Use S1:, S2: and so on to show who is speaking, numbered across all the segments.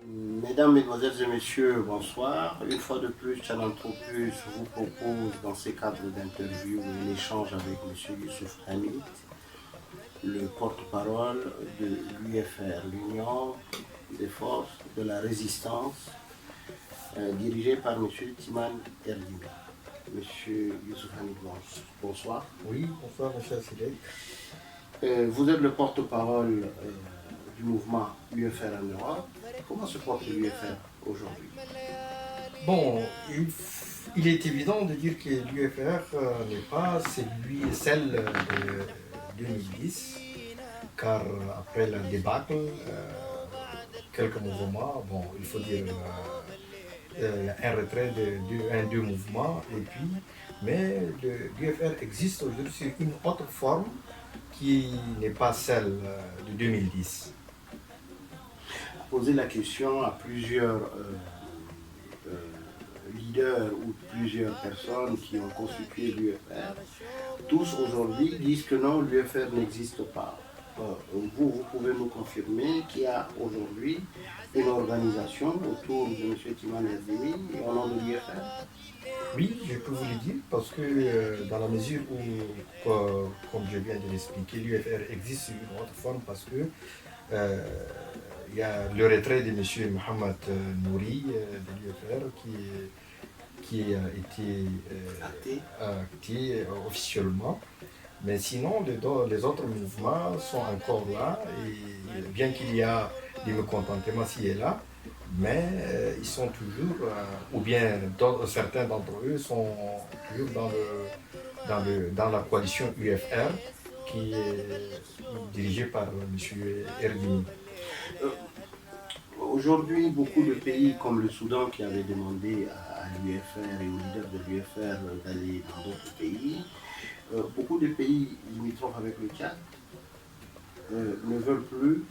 S1: Mesdames, Mesdemoiselles et Messieurs, bonsoir. Une fois de plus, Channel Tropus vous propose dans ces cadres d'interview un échange avec M. Youssouf Hamid, le porte-parole de l'UFR, l'Union des forces de la résistance, dirigé par M. Timan Erdimi. Monsieur Youssouf Hamid, bonsoir.
S2: Oui, bonsoir, monsieur Assilek.
S1: Vous êtes le porte-parole du mouvement UFR en Europe. Comment se porte l'UFR aujourd'hui?
S2: Bon, il est évident de dire que l'UFR n'est pas celle de 2010, car après la débâcle, quelques mouvements, bon, il faut dire un retrait de deux mouvements, et puis, mais l'UFR existe aujourd'hui sur une autre forme qui n'est pas celle de 2010.
S1: Poser la question à plusieurs leaders ou plusieurs personnes qui ont constitué l'UFR. Tous aujourd'hui disent que non, l'UFR n'existe pas. Vous pouvez nous confirmer qu'il y a aujourd'hui une organisation autour de M. Timan Erdemi au nom de l'UFR?
S2: Oui, je peux vous le dire parce que dans la mesure où, comme je viens de l'expliquer, l'UFR existe sous une autre forme parce que il y a le retrait de M. Mohamed Nouri de l'UFR qui a été acté officiellement. Mais sinon, les autres mouvements sont encore là, et bien qu'il y a des mécontentements ci et là, mais ils sont toujours, ou bien certains d'entre eux sont toujours dans la coalition UFR qui est dirigée par M. Erdini.
S1: Aujourd'hui, beaucoup de pays comme le Soudan qui avait demandé à l'UFR et aux leaders de l'UFR d'aller dans d'autres pays, beaucoup de pays limitrophes avec le Tchad ne veulent plus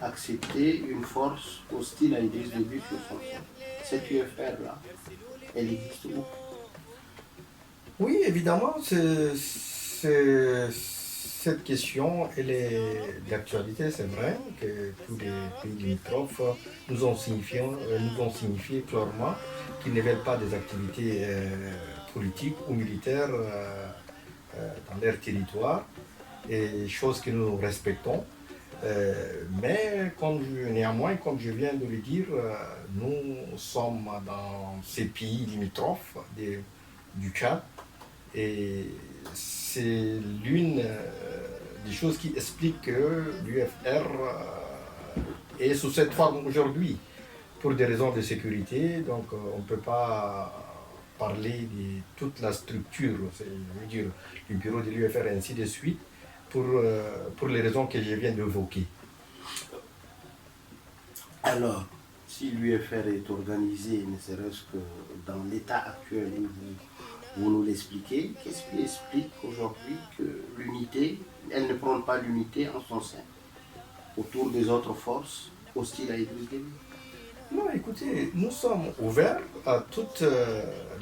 S1: accepter une force hostile à Idriss Déby sur son sol. Cette UFR-là, elle existe où?
S2: Oui, évidemment, cette question, elle est d'actualité. C'est vrai que tous les pays limitrophes nous ont signifié clairement qu'ils ne veulent pas des activités politiques ou militaires dans leur territoire, et chose que nous respectons. Mais néanmoins, comme je viens de le dire, nous sommes dans ces pays limitrophes du Tchad, et c'est l'une des choses qui explique que l'UFR est sous cette forme aujourd'hui pour des raisons de sécurité. Donc on ne peut pas parler de toute la structure, je veux dire du bureau de l'UFR et ainsi de suite, pour les raisons que je viens d'évoquer.
S1: Alors, si l'UFR est organisée, ne serait-ce que dans l'état actuel où vous nous l'expliquez, qu'est-ce qui explique aujourd'hui que l'unité, elle ne prend pas l'unité en son sein autour des autres forces hostiles à Idriss Déby?
S2: Non, écoutez, nous sommes ouverts à toutes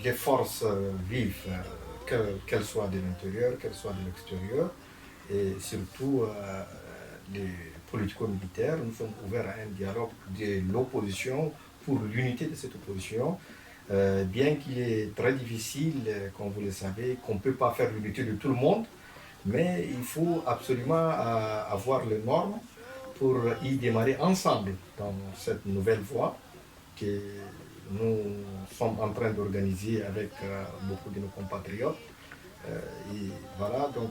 S2: les forces vives, qu'elles soient de l'intérieur, qu'elles soient de l'extérieur, et surtout les politico-militaires. Nous sommes ouverts à un dialogue de l'opposition pour l'unité de cette opposition, bien qu'il est très difficile, comme vous le savez, qu'on ne peut pas faire l'unité de tout le monde, mais il faut absolument avoir les normes pour y démarrer ensemble dans cette nouvelle voie que nous sommes en train d'organiser avec beaucoup de nos compatriotes. Et voilà, donc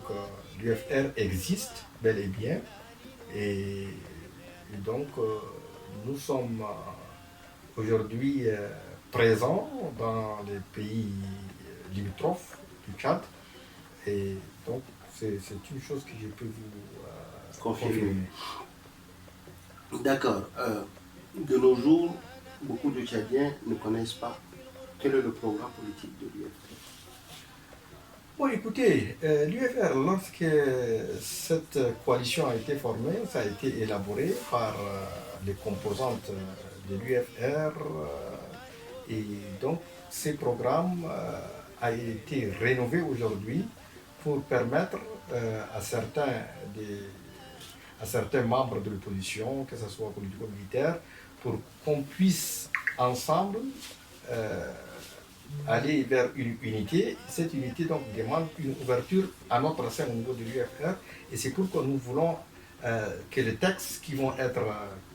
S2: l'UFR existe bel et bien, et donc nous sommes aujourd'hui présents dans les pays limitrophes du Tchad, et donc c'est une chose que je peux vous confirmer.
S1: D'accord. De nos jours, beaucoup de Tchadiens ne connaissent pas quel est le programme politique de l'UFR.
S2: Bon, écoutez, l'UFR, lorsque cette coalition a été formée, ça a été élaboré par les composantes de l'UFR, et donc ces programmes a été rénové aujourd'hui pour permettre à certains membres de l'opposition, que ce soit politico-militaire, pour qu'on puisse ensemble aller vers une unité. Cette unité donc demande une ouverture à notre sein au niveau de l'UFR et c'est pourquoi nous voulons que les textes qui vont être,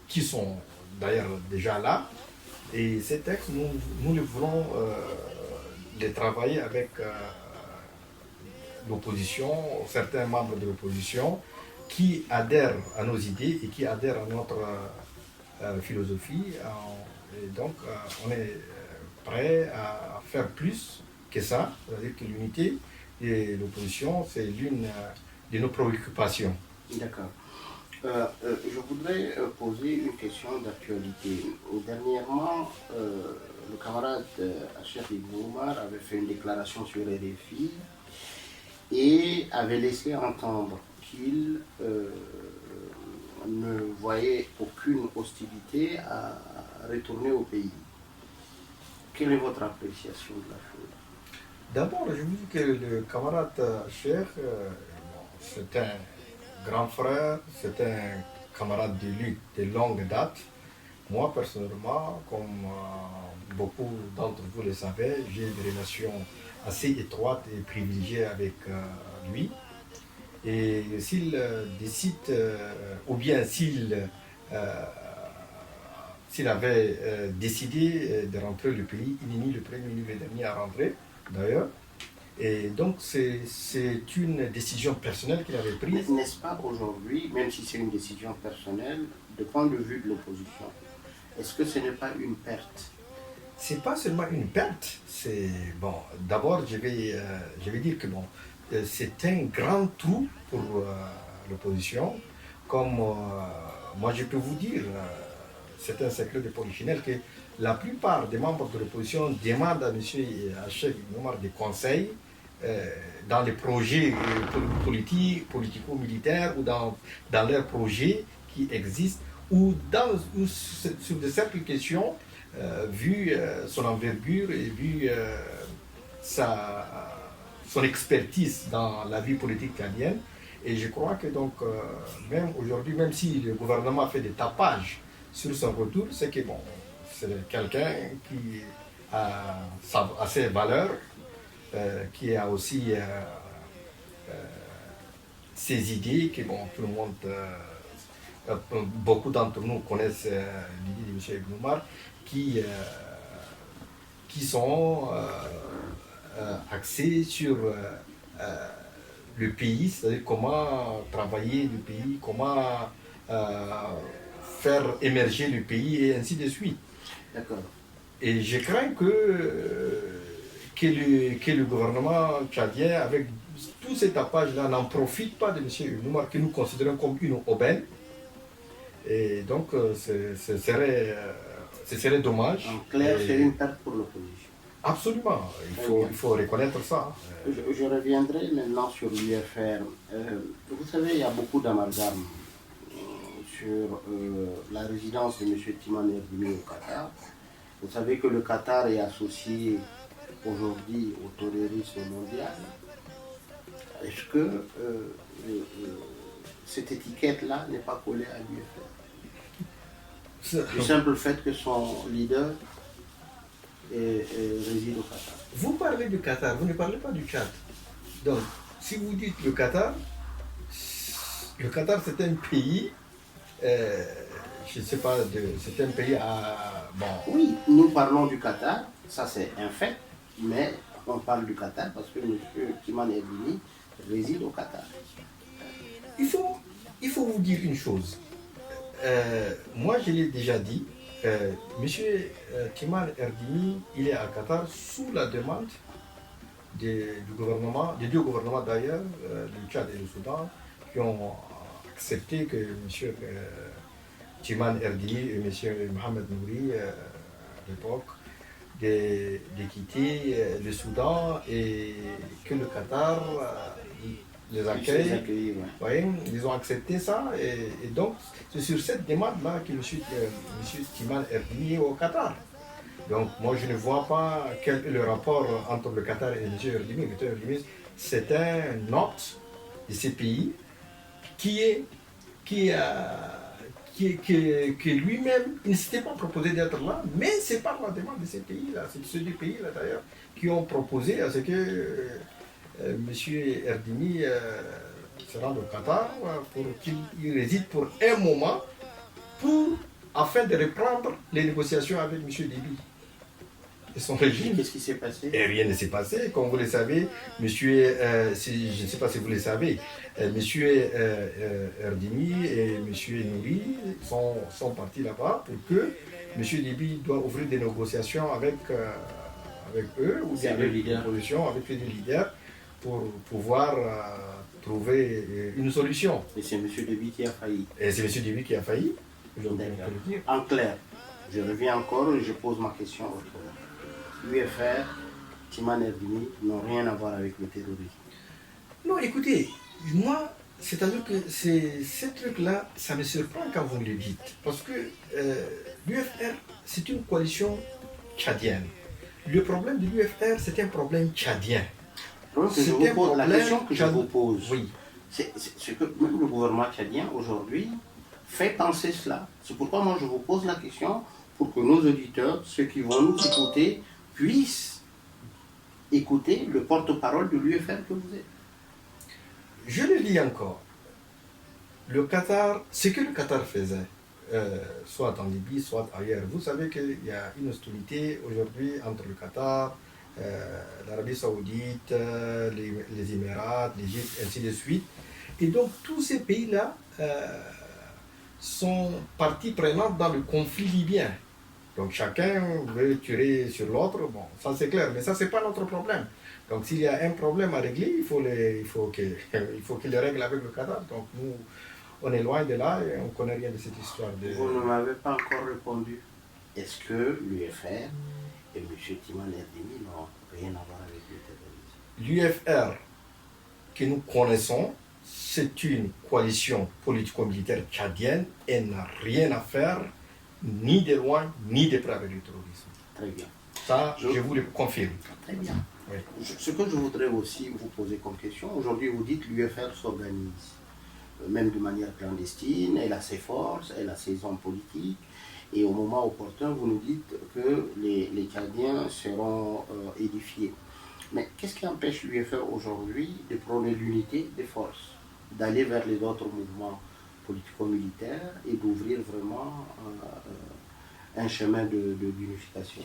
S2: qui sont d'ailleurs déjà là, et ces textes, nous les voulons les travailler avec l'opposition, certains membres de l'opposition qui adhèrent à nos idées et qui adhèrent à notre philosophie. Et donc, on est prêt à faire plus que ça, c'est-à-dire que l'unité et l'opposition, c'est l'une de nos préoccupations.
S1: D'accord. Je voudrais poser une question d'actualité. Dernièrement, le camarade Achef Ibn Omar avait fait une déclaration sur RFI et avait laissé entendre qu'il ne voyait aucune hostilité à retourner au pays. Quelle est votre appréciation de la chose?
S2: D'abord, je vous dis que le camarade Cheikh, c'est un grand frère, c'est un camarade de lutte de longue date. Moi, personnellement, comme beaucoup d'entre vous le savez, j'ai des relations assez étroites et privilégiées avec lui. Et s'il décide, ou bien s'il avait décidé de rentrer au pays, il n'est ni le premier ni le dernier à rentrer, d'ailleurs. Et donc, c'est une décision personnelle qu'il avait prise.
S1: N'est-ce pas aujourd'hui, même si c'est une décision personnelle, de point de vue de l'opposition, est-ce que ce n'est pas une perte?
S2: C'est pas seulement une perte, c'est bon. D'abord, je vais dire que bon, c'est un grand trou pour l'opposition. Comme moi, je peux vous dire, c'est un secret de polichinelle que la plupart des membres de l'opposition demandent à M. Achef Ibn Omar des conseils dans les projets politico-militaires ou dans leurs projets qui existent ou sur de simples questions. Vu son envergure et vu son expertise dans la vie politique canadienne. Et je crois que donc, même aujourd'hui, même si le gouvernement fait des tapages sur son retour, c'est que bon, c'est quelqu'un qui a ses valeurs, qui a aussi ses idées, que bon, tout le monde... beaucoup d'entre nous connaissent l'idée de M. Ibn Omar, qui sont axés sur le pays, c'est-à-dire comment travailler le pays, comment faire émerger le pays et ainsi de suite.
S1: D'accord.
S2: Et je crains que le gouvernement tchadien, avec tous ces tapages-là, n'en profite pas de M. Ibn Omar, que nous considérons comme une aubaine. Et donc, ce serait dommage.
S1: En clair, c'est une perte pour l'opposition.
S2: Absolument, il faut reconnaître ça.
S1: Je reviendrai maintenant sur l'UFR. Vous savez, il y a beaucoup d'amalgames sur la résidence de M. Timan Erdimi au Qatar. Vous savez que le Qatar est associé aujourd'hui au terrorisme mondial. Est-ce que cette étiquette-là n'est pas collée à l'UFR? Le simple fait que son leader réside au Qatar.
S2: Vous parlez du Qatar, vous ne parlez pas du Tchad. Donc, si vous dites le Qatar c'est un pays, je ne sais pas, c'est un pays à... Bon.
S1: Oui, nous parlons du Qatar, ça c'est un fait, mais on parle du Qatar parce que M. Timan Erdimi réside au Qatar.
S2: Il faut vous dire une chose. Moi, je l'ai déjà dit, M. Timan Erdimi, il est à Qatar sous la demande du gouvernement, des deux gouvernements d'ailleurs, le Tchad et le Soudan, qui ont accepté que M. Timan Erdimi et M. Mohamed Nouri, à l'époque, de quitter le Soudan et que le Qatar les accueille. Ouais. Ils ont accepté ça et donc c'est sur cette demande-là que M. Timan Erdimi est au Qatar. Donc moi je ne vois pas quel est le rapport entre le Qatar et M. Erdimi. M. Erdimi, c'est un hôte de ces pays qui que lui-même, il ne s'était pas proposé d'être là, mais c'est par la demande de ces pays-là, c'est ceux des pays-là d'ailleurs, qui ont proposé à ce que M. Erdimi se rende au Qatar pour qu'il réside pour un moment afin de reprendre les négociations avec M. Déby et son régime.
S1: Qu'est-ce qui s'est passé?
S2: Et rien ne s'est passé. Comme vous le savez, monsieur, je ne sais pas si vous le savez, monsieur Erdimi et monsieur Nouri sont partis là-bas pour que monsieur Déby doit ouvrir des négociations avec eux, ou bien avec l'opposition, avec les deux leaders, pour pouvoir trouver une solution.
S1: Et c'est monsieur Déby qui a failli.
S2: Et c'est monsieur Déby qui a failli.
S1: En clair, je reviens encore et je pose ma question autrement. L'UFR, Timan Erdimi n'ont rien à voir avec le terrorisme.
S2: Non, écoutez, moi, c'est-à-dire que ces trucs-là, ça me surprend quand vous me le dites. Parce que l'UFR, c'est une coalition tchadienne. Le problème de l'UFR, c'est un problème tchadien.
S1: La question que je vous pose,
S2: oui.
S1: c'est que même le gouvernement tchadien, aujourd'hui, fait penser cela. C'est pourquoi moi je vous pose la question, pour que nos auditeurs, ceux qui vont nous écouter, puissent écouter le porte-parole de l'UFR que vous êtes.
S2: Je le dis encore. Le Qatar, ce que le Qatar faisait, soit en Libye, soit ailleurs, vous savez qu'il y a une hostilité aujourd'hui entre le Qatar, l'Arabie Saoudite, les Émirats, l'Égypte, ainsi de suite. Et donc tous ces pays-là sont partie prenante dans le conflit libyen. Donc chacun veut tirer sur l'autre, bon, ça c'est clair, mais ça c'est pas notre problème. Donc s'il y a un problème à régler, il faut qu'il le règle avec le Qatar. Donc nous, on est loin de là et on ne connaît rien de cette histoire.
S1: Vous ne m'avez pas encore répondu. Est-ce que l'UFR et M. Timan Erdimi n'ont rien à voir avec le terrorisme?
S2: L'UFR que nous connaissons, c'est une coalition politico-militaire tchadienne et n'a rien à faire ni de loin, ni de près avec le terrorisme.
S1: Très bien.
S2: Ça, je vous le confirme.
S1: Très bien.
S2: Oui.
S1: Ce que je voudrais aussi vous poser comme question, aujourd'hui vous dites que l'UFR s'organise, même de manière clandestine, elle a ses forces, elle a ses hommes politiques, et au moment opportun, vous nous dites que les Tchadiens seront édifiés. Mais qu'est-ce qui empêche l'UFR aujourd'hui de prôner l'unité des forces, d'aller vers les autres mouvements politico-militaires et d'ouvrir vraiment un chemin d'unification?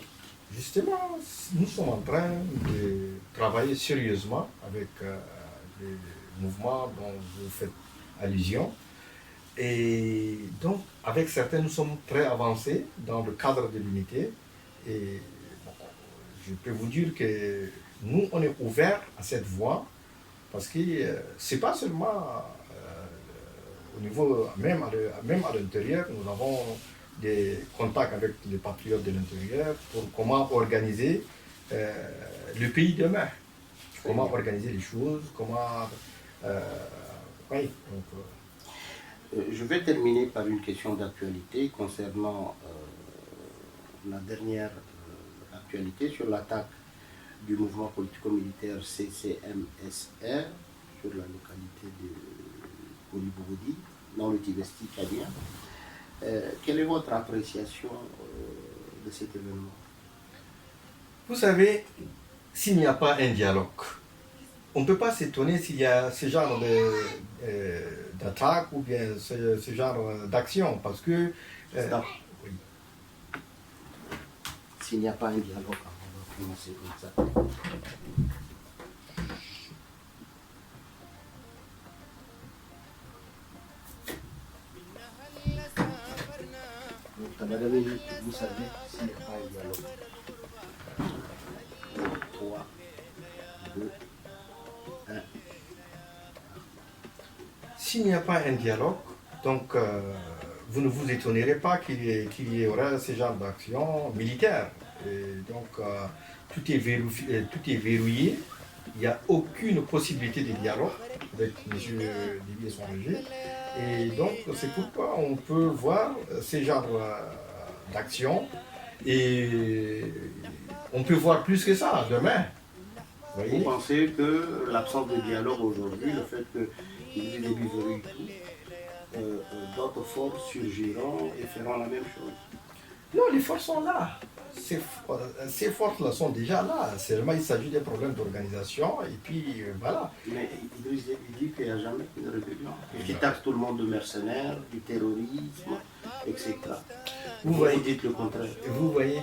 S2: Justement, nous sommes en train de travailler sérieusement avec les mouvements dont vous faites allusion. Et donc, avec certains, nous sommes très avancés dans le cadre de l'unité. Et bon, je peux vous dire que nous, on est ouverts à cette voie parce que ce n'est pas seulement au niveau, même à l'intérieur, nous avons des contacts avec les patriotes de l'intérieur pour comment organiser le pays demain. Comment organiser les choses, comment... oui, donc,
S1: je vais terminer par une question d'actualité concernant la dernière actualité sur l'attaque du mouvement politico-militaire CCMSR sur la localité de Kouliboudi, dans le Tibesti tchadien. Quelle est votre appréciation de cet événement?
S2: Vous savez, s'il n'y a pas un dialogue, on ne peut pas s'étonner s'il y a ce genre d'attaque ou bien ce genre d'action, parce que...
S1: oui. S'il n'y a pas un dialogue, on va commencer comme ça. Vous savez, s'il n'y a pas un dialogue. 3, 2, 1.
S2: S'il n'y a pas un dialogue, donc vous ne vous étonnerez pas qu'il y aura ce genre d'action militaire. Et donc tout est verrouillé, il n'y a aucune possibilité de dialogue avec M. Déby et son régime. Et donc c'est pourquoi on peut voir ce genre d'action et on peut voir plus que ça demain.
S1: Vous pensez que l'absence de dialogue aujourd'hui, le fait que Déby verrouille tout, d'autres forces surgiront et feront la même chose.
S2: Non, les forces sont là. Ces forces-là sont déjà là. Seulement, il s'agit des problèmes d'organisation et puis voilà.
S1: Mais il dit qu'il n'y a jamais une rébellion. Et qui taxe tout le monde de mercenaires, du terrorisme, etc. Vous dites le contraire.
S2: Vous voyez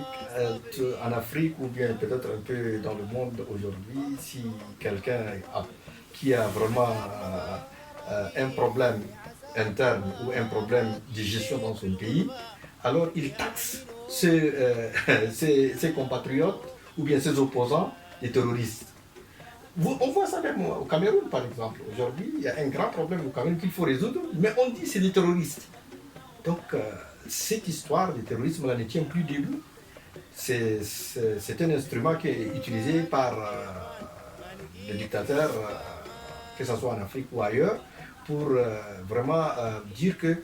S2: qu'en Afrique ou bien peut-être un peu dans le monde aujourd'hui, si quelqu'un qui a vraiment un problème interne ou un problème de gestion dans son pays, alors il taxe ses compatriotes ou bien ses opposants des terroristes. On voit ça même au Cameroun, par exemple. Aujourd'hui, il y a un grand problème au Cameroun qu'il faut résoudre, mais on dit que c'est des terroristes. Donc, cette histoire du terrorisme là, ne tient plus debout. C'est un instrument qui est utilisé par les dictateurs, que ce soit en Afrique ou ailleurs, pour vraiment dire que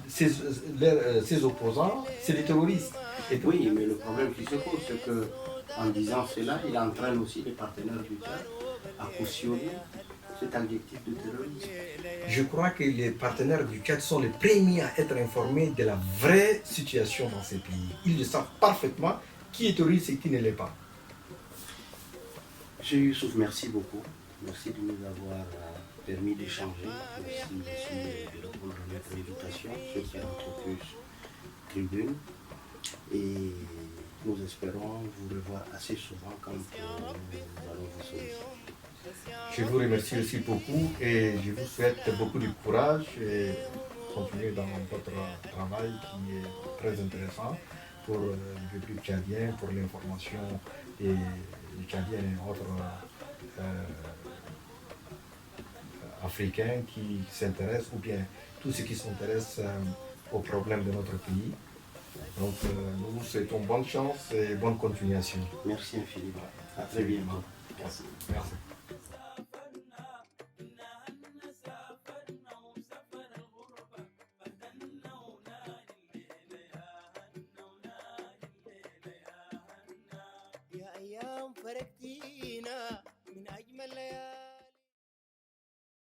S2: ses opposants, c'est des terroristes.
S1: Et oui, mais le problème qui se pose, c'est que en disant cela, il entraîne aussi les partenaires du Tchad à cautionner cet adjectif de terrorisme.
S2: Je crois que les partenaires du Tchad sont les premiers à être informés de la vraie situation dans ces pays. Ils le savent parfaitement qui est terroriste et qui ne l'est pas.
S1: Monsieur Youssouf, merci beaucoup. Merci de nous avoir permis d'échanger. Merci aussi de répondre à notre invitation sur cette entreprise tribune. Et nous espérons vous revoir assez souvent quand nous allons vous solliciter.
S2: Je vous remercie aussi beaucoup et je vous souhaite beaucoup de courage et continuer dans votre travail qui est très intéressant pour le peuple tchadien, pour l'information et les Tchadiens et autres africains qui s'intéressent ou bien tous ceux qui s'intéressent aux problèmes de notre pays. Donc nous vous souhaitons bonne chance et bonne continuation.
S1: Merci infiniment. À très bientôt.
S2: Merci. Merci.
S3: يا أيام فرقتينا من أجمل ليالي